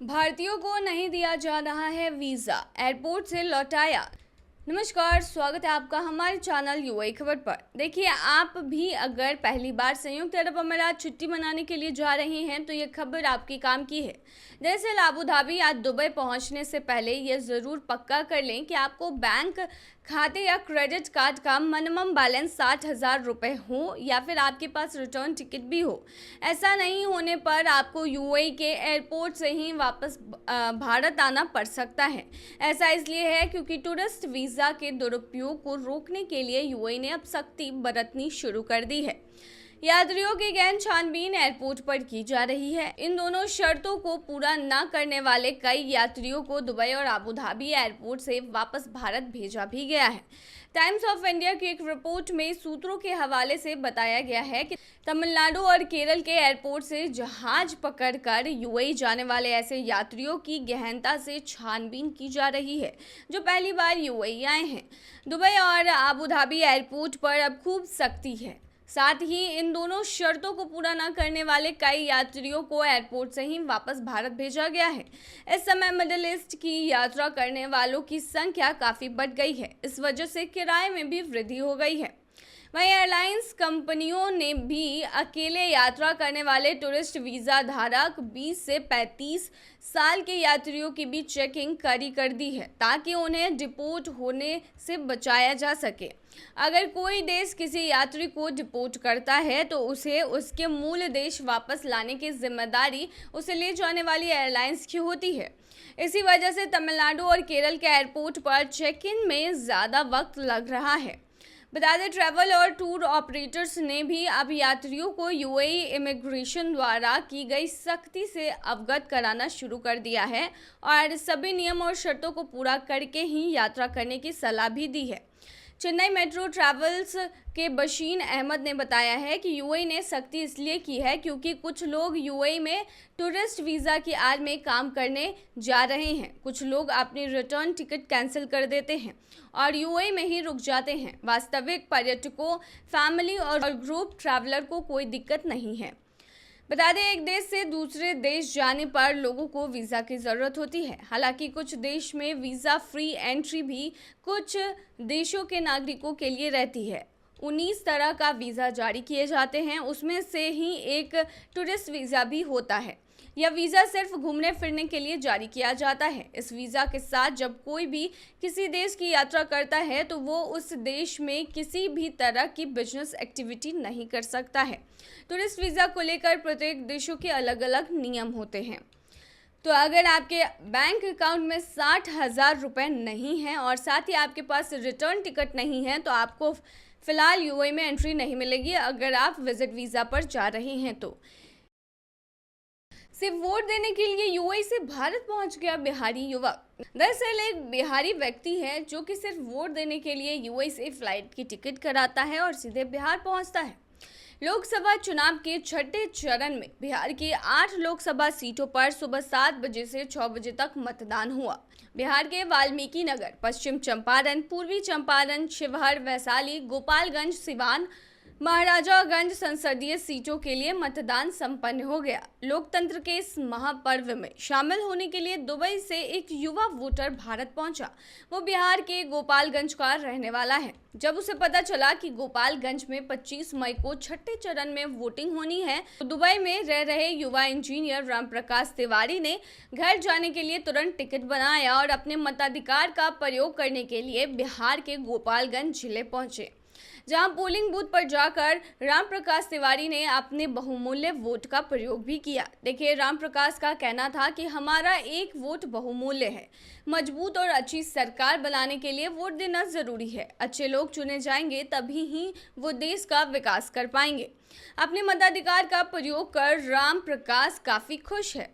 भारतीयों को नहीं दिया जा रहा है वीजा, एयरपोर्ट से लौटाया। नमस्कार, स्वागत है आपका हमारे चैनल यूएई खबर पर। देखिए, आप भी अगर पहली बार संयुक्त अरब अमीरात छुट्टी मनाने के लिए जा रहे हैं तो ये खबर आपके काम की है। दरअसल अबू धाबी या दुबई पहुंचने से पहले ये ज़रूर पक्का कर लें कि आपको बैंक खाते या क्रेडिट कार्ड का मिनिमम बैलेंस 60,000 रुपये हो या फिर आपके पास रिटर्न टिकट भी हो। ऐसा नहीं होने पर आपको यूएई के एयरपोर्ट से ही वापस भारत आना पड़ सकता है। ऐसा इसलिए है क्योंकि टूरिस्ट वीज़ा के दुरुपयोग को रोकने के लिए यूएई ने अब सख्ती बरतनी शुरू कर दी है। यात्रियों की गहन छानबीन एयरपोर्ट पर की जा रही है। इन दोनों शर्तों को पूरा न करने वाले कई यात्रियों को दुबई और अबू धाबी एयरपोर्ट से वापस भारत भेजा भी गया है। टाइम्स ऑफ इंडिया की एक रिपोर्ट में सूत्रों के हवाले से बताया गया है कि तमिलनाडु और केरल के एयरपोर्ट से जहाज पकड़कर यूएई जाने वाले ऐसे यात्रियों की गहनता से छानबीन की जा रही है जो पहली बार यूएई आए हैं। दुबई और अबू धाबी एयरपोर्ट पर अब खूब सख्ती है। साथ ही इन दोनों शर्तों को पूरा न करने वाले कई यात्रियों को एयरपोर्ट से ही वापस भारत भेजा गया है। इस समय मिडिल ईस्ट की यात्रा करने वालों की संख्या काफ़ी बढ़ गई है। इस वजह से किराए में भी वृद्धि हो गई है। वहीं एयरलाइंस कंपनियों ने भी अकेले यात्रा करने वाले टूरिस्ट वीज़ा धारक 20 से 35 साल के यात्रियों की भी चेकिंग कड़ी कर दी है ताकि उन्हें डिपोर्ट होने से बचाया जा सके। अगर कोई देश किसी यात्री को डिपोर्ट करता है तो उसे उसके मूल देश वापस लाने की जिम्मेदारी उसे ले जाने वाली एयरलाइंस की होती है। इसी वजह से तमिलनाडु और केरल के एयरपोर्ट पर चेक इन में ज़्यादा वक्त लग रहा है। बता दें, ट्रैवल और टूर ऑपरेटर्स ने भी अब यात्रियों को यूएई इमिग्रेशन द्वारा की गई सख्ती से अवगत कराना शुरू कर दिया है और सभी नियम और शर्तों को पूरा करके ही यात्रा करने की सलाह भी दी है। चेन्नई मेट्रो ट्रैवल्स के बशीन अहमद ने बताया है कि यूएई ने सख्ती इसलिए की है क्योंकि कुछ लोग यूएई में टूरिस्ट वीज़ा की आड़ में काम करने जा रहे हैं। कुछ लोग अपनी रिटर्न टिकट कैंसिल कर देते हैं और यूएई में ही रुक जाते हैं। वास्तविक पर्यटकों, फैमिली और ग्रुप ट्रैवलर को कोई दिक्कत नहीं है। बता दें, एक देश से दूसरे देश जाने पर लोगों को वीज़ा की ज़रूरत होती है। हालांकि कुछ देश में वीज़ा फ्री एंट्री भी कुछ देशों के नागरिकों के लिए रहती है। 19 तरह का वीज़ा जारी किए जाते हैं, उसमें से ही एक टूरिस्ट वीज़ा भी होता है। यह वीज़ा सिर्फ घूमने फिरने के लिए जारी किया जाता है। इस वीज़ा के साथ जब कोई भी किसी देश की यात्रा करता है तो वो उस देश में किसी भी तरह की बिजनेस एक्टिविटी नहीं कर सकता है। टूरिस्ट वीज़ा को लेकर प्रत्येक देशों के अलग अलग नियम होते हैं। तो अगर आपके बैंक अकाउंट में 60,000 रुपये नहीं हैं और साथ ही आपके पास रिटर्न टिकट नहीं है तो आपको फ़िलहाल यूएई में एंट्री नहीं मिलेगी अगर आप विजिट वीज़ा पर जा रहे हैं तो। सिर्फ वोट देने के लिए यूएई से भारत पहुंच गया बिहारी युवक। दरअसल एक बिहारी व्यक्ति है जो कि सिर्फ वोट देने के लिए यूएई से फ्लाइट की टिकट कराता है और सीधे बिहार पहुंचता है। लोकसभा चुनाव के छठे चरण में बिहार की 8 लोकसभा सीटों पर सुबह 7 बजे से 6 बजे तक मतदान हुआ। बिहार के वाल्मीकि नगर, पश्चिम चंपारण, पूर्वी चंपारण, शिवहर, वैशाली, गोपालगंज, सिवान, महाराजागंज संसदीय सीटों के लिए मतदान संपन्न हो गया। लोकतंत्र के इस महापर्व में शामिल होने के लिए दुबई से एक युवा वोटर भारत पहुंचा। वो बिहार के गोपालगंज का रहने वाला है। जब उसे पता चला कि गोपालगंज में 25 मई को छठे चरण में वोटिंग होनी है तो दुबई में रह रहे युवा इंजीनियर रामप्रकाश तिवारी ने घर जाने के लिए तुरंत टिकट बनाया और अपने मताधिकार का प्रयोग करने के लिए बिहार के गोपालगंज जिले पहुंचे, जहां पोलिंग बूथ पर जाकर रामप्रकाश तिवारी ने अपने बहुमूल्य वोट का प्रयोग भी किया। देखिए, रामप्रकाश का कहना था कि हमारा एक वोट बहुमूल्य है। मजबूत और अच्छी सरकार बनाने के लिए वोट देना जरूरी है। अच्छे लोग चुने जाएंगे तभी ही वो देश का विकास कर पाएंगे। अपने मताधिकार का प्रयोग कर रामप्रकाश काफी खुश है।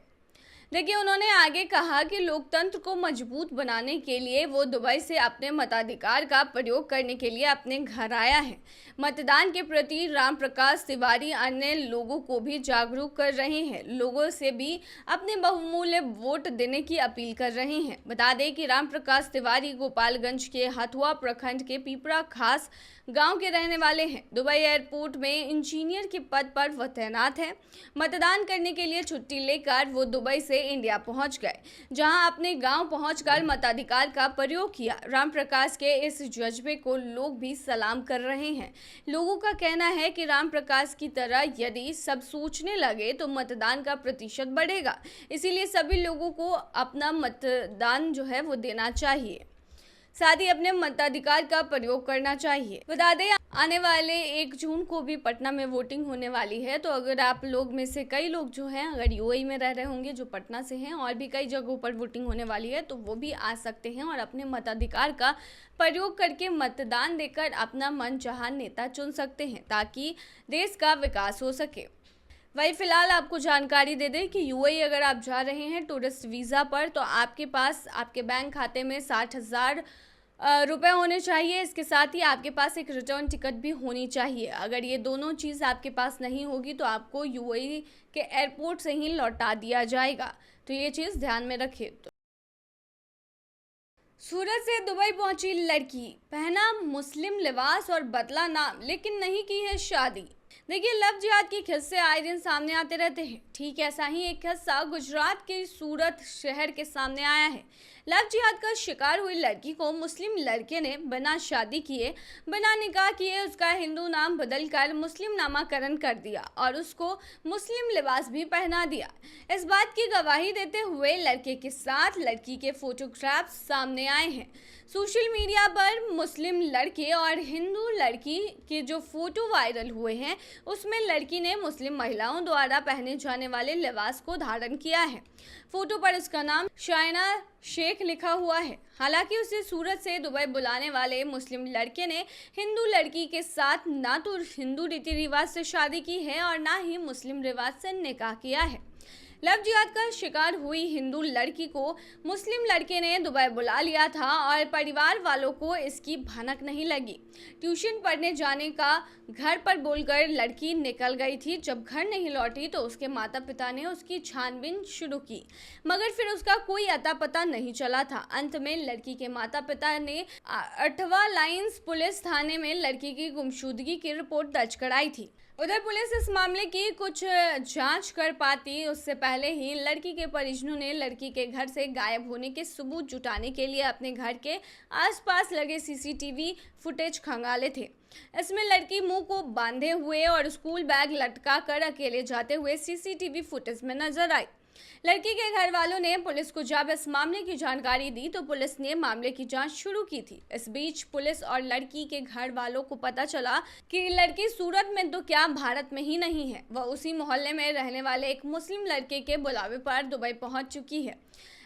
देखिए, उन्होंने आगे कहा कि लोकतंत्र को मजबूत बनाने के लिए वो दुबई से अपने मताधिकार का प्रयोग करने के लिए अपने घर आया है। मतदान के प्रति रामप्रकाश तिवारी अन्य लोगों को भी जागरूक कर रहे हैं, लोगों से भी अपने बहुमूल्य वोट देने की अपील कर रहे हैं। बता दें कि रामप्रकाश तिवारी गोपालगंज के हथुआ प्रखंड के पीपरा खास गांव के रहने वाले हैं। दुबई एयरपोर्ट में इंजीनियर के पद पर वो तैनात है। मतदान करने के लिए छुट्टी लेकर वो दुबई से से इंडिया पहुंच गए, जहां अपने गांव पहुंचकर मताधिकार का प्रयोग किया। रामप्रकाश के इस जज्बे को लोग भी सलाम कर रहे हैं। लोगों का कहना है कि रामप्रकाश की तरह यदि सब सोचने लगे तो मतदान का प्रतिशत बढ़ेगा। इसीलिए सभी लोगों को अपना मतदान जो है वो देना चाहिए, साथ ही अपने मताधिकार का प्रयोग करना चाहिए। बता दें, आने वाले 1 जून को भी पटना में वोटिंग होने वाली है। तो अगर आप लोग में से कई लोग जो हैं अगर यूएई में रह रहे होंगे, जो पटना से हैं, और भी कई जगहों पर वोटिंग होने वाली है, तो वो भी आ सकते हैं और अपने मताधिकार का प्रयोग करके मतदान देकर अपना मनचाहा नेता चुन सकते हैं, ताकि देश का विकास हो सके। वही फिलहाल आपको जानकारी दे दें कि यूएई अगर आप जा रहे हैं टूरिस्ट वीज़ा पर, तो आपके पास आपके बैंक खाते में 60,000 रुपए होने चाहिए। इसके साथ ही आपके पास एक रिटर्न टिकट भी होनी चाहिए। अगर ये दोनों चीज़ आपके पास नहीं होगी तो आपको यूएई के एयरपोर्ट से ही लौटा दिया जाएगा। तो ये चीज़ ध्यान में रखिए। सूरत से दुबई पहुंची लड़की, पहना मुस्लिम लिबास और बदला नाम, लेकिन नहीं की है शादी। देखिए, लव जिहाद के किस्से आए दिन सामने आते रहते हैं। ठीक ऐसा ही एक किस्सा गुजरात के सूरत शहर के सामने आया है। लव जिहाद का शिकार हुई लड़की को मुस्लिम लड़के ने बिना शादी किए, बिना निकाह किए उसका हिंदू नाम बदलकर मुस्लिम नामाकरण कर दिया और उसको मुस्लिम लिबास भी पहना दिया। इस बात की गवाही देते हुए लड़के के साथ लड़की के फोटोग्राफ्स सामने आए हैं। सोशल मीडिया पर मुस्लिम लड़के और हिंदू लड़की के जो फोटो वायरल हुए हैं, उसमें लड़की ने मुस्लिम महिलाओं द्वारा पहने जाने वाले लिबास को धारण किया है। फोटो पर उसका नाम शाइना शेख लिखा हुआ है। हालांकि उसे सूरत से दुबई बुलाने वाले मुस्लिम लड़के ने हिंदू लड़की के साथ ना तो हिंदू रीति रिवाज से शादी की है और ना ही मुस्लिम रिवाज से निकाह किया है। लव जिहाद का शिकार हुई हिंदू लड़की को मुस्लिम लड़के ने दुबई बुला लिया था और परिवार वालों को इसकी भनक नहीं लगी। ट्यूशन पढ़ने जाने का घर पर बोलकर लड़की निकल गई थी। जब घर नहीं लौटी तो उसके माता पिता ने उसकी छानबीन शुरू की, मगर फिर उसका कोई अता पता नहीं चला था। अंत में लड़की के माता पिता ने 8वां लाइन्स पुलिस थाने में लड़की की गुमशुदगी की रिपोर्ट दर्ज कराई थी। उधर पुलिस इस मामले की कुछ जांच कर पाती उससे पहले ही लड़की के परिजनों ने लड़की के घर से गायब होने के सबूत जुटाने के लिए अपने घर के आसपास लगे सीसीटीवी फुटेज खंगाले थे। इसमें लड़की मुंह को बांधे हुए और स्कूल बैग लटका कर अकेले जाते हुए सीसीटीवी फुटेज में नजर आई। लड़की के घर वालों ने पुलिस को जब इस मामले की जानकारी दी तो पुलिस ने मामले की जांच शुरू की थी। इस बीच पुलिस और लड़की के घर वालों को पता चला कि लड़की सूरत में तो क्या भारत में ही नहीं है, वह उसी मोहल्ले में रहने वाले एक मुस्लिम लड़के के बुलावे पर दुबई पहुंच चुकी है।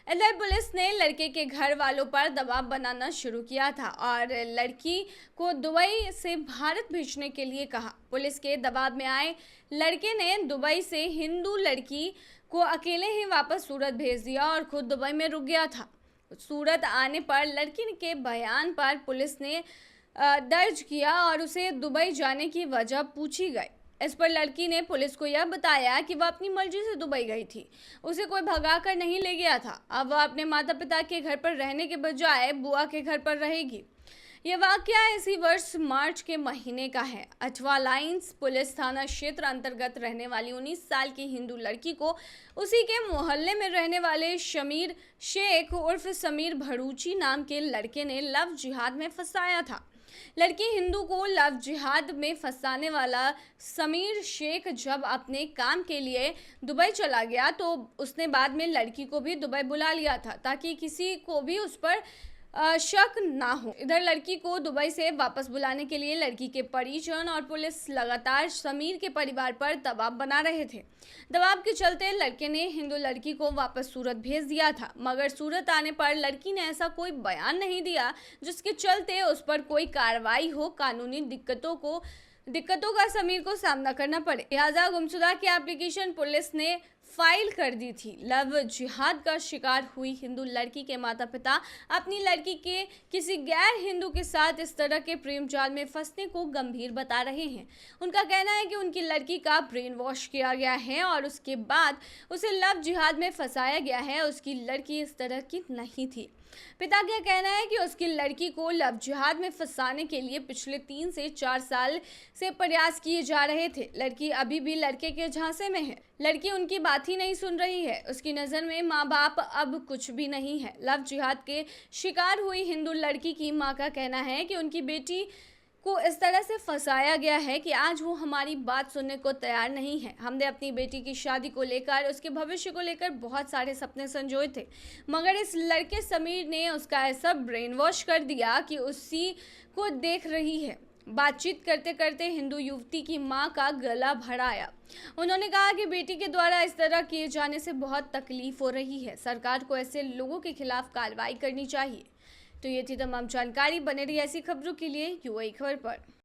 इधर पुलिस ने लड़के के घर वालों पर दबाव बनाना शुरू किया था और लड़की को दुबई से भारत भेजने के लिए कहा। पुलिस के दबाव में आए लड़के ने दुबई से हिंदू लड़की को अकेले ही वापस सूरत भेज दिया और खुद दुबई में रुक गया था। सूरत आने पर लड़की के बयान पर पुलिस ने दर्ज किया और उसे दुबई जाने की वजह पूछी गई। इस पर लड़की ने पुलिस को यह बताया कि वह अपनी मर्जी से दुबई गई थी, उसे कोई भगा कर नहीं ले गया था। अब वह अपने माता पिता के घर पर रहने के बजाय बुआ के घर पर रहेगी। यह वाकया इसी वर्ष मार्च के महीने का है। 8वां लाइन्स पुलिस थाना क्षेत्र अंतर्गत रहने वाली 19 साल की हिंदू लड़की को उसी के मोहल्ले में रहने वाले शमीर शेख उर्फ समीर भरूची नाम के लड़के ने लव जिहाद में फंसाया था। लड़की हिंदू को लव जिहाद में फंसाने वाला समीर शेख जब अपने काम के लिए दुबई चला गया तो उसने बाद में लड़की को भी दुबई बुला लिया था ताकि किसी को भी उस पर शक ना हो। इधर लड़की को दुबई से वापस बुलाने के लिए लड़की के परिजन और पुलिस लगातार समीर के परिवार पर दबाव बना रहे थे। दबाव के चलते लड़के ने हिंदू लड़की को वापस सूरत भेज दिया था, मगर सूरत आने पर लड़की ने ऐसा कोई बयान नहीं दिया जिसके चलते उस पर कोई कार्रवाई हो, कानूनी दिक्कतों का समीर को सामना करना पड़े। लिहाजा गुमशुदा की एप्लीकेशन पुलिस ने फाइल कर दी थी। लव जिहाद का शिकार हुई हिंदू लड़की के माता पिता अपनी लड़की के किसी गैर हिंदू के साथ इस तरह के प्रेम जाल में फंसने को गंभीर बता रहे हैं। उनका कहना है कि उनकी लड़की का ब्रेन वॉश किया गया है और उसके बाद उसे लव जिहाद में फंसाया गया है। उसकी लड़की इस तरह की नहीं थी। पिता का कहना है कि उसकी लड़की को लव जिहाद में फंसाने के लिए पिछले 3 से 4 साल से प्रयास किए जा रहे थे। लड़की अभी भी लड़के के झांसे में है। लड़की उनकी बात ही नहीं सुन रही है। उसकी नज़र में माँ बाप अब कुछ भी नहीं है। लव जिहाद के शिकार हुई हिंदू लड़की की माँ का कहना है कि उनकी बेटी को इस तरह से फंसाया गया है कि आज वो हमारी बात सुनने को तैयार नहीं है। हमने अपनी बेटी की शादी को लेकर, उसके भविष्य को लेकर बहुत सारे सपने संजोए थे, मगर इस लड़के समीर ने उसका ऐसा ब्रेन वॉश कर दिया कि उसी को देख रही है। बातचीत करते करते हिंदू युवती की मां का गला भर आया। उन्होंने कहा कि बेटी के द्वारा इस तरह किए जाने से बहुत तकलीफ हो रही है। सरकार को ऐसे लोगों के खिलाफ कार्रवाई करनी चाहिए। तो ये थी तमाम जानकारी। बने रही ऐसी खबरों के लिए यूएई खबर पर।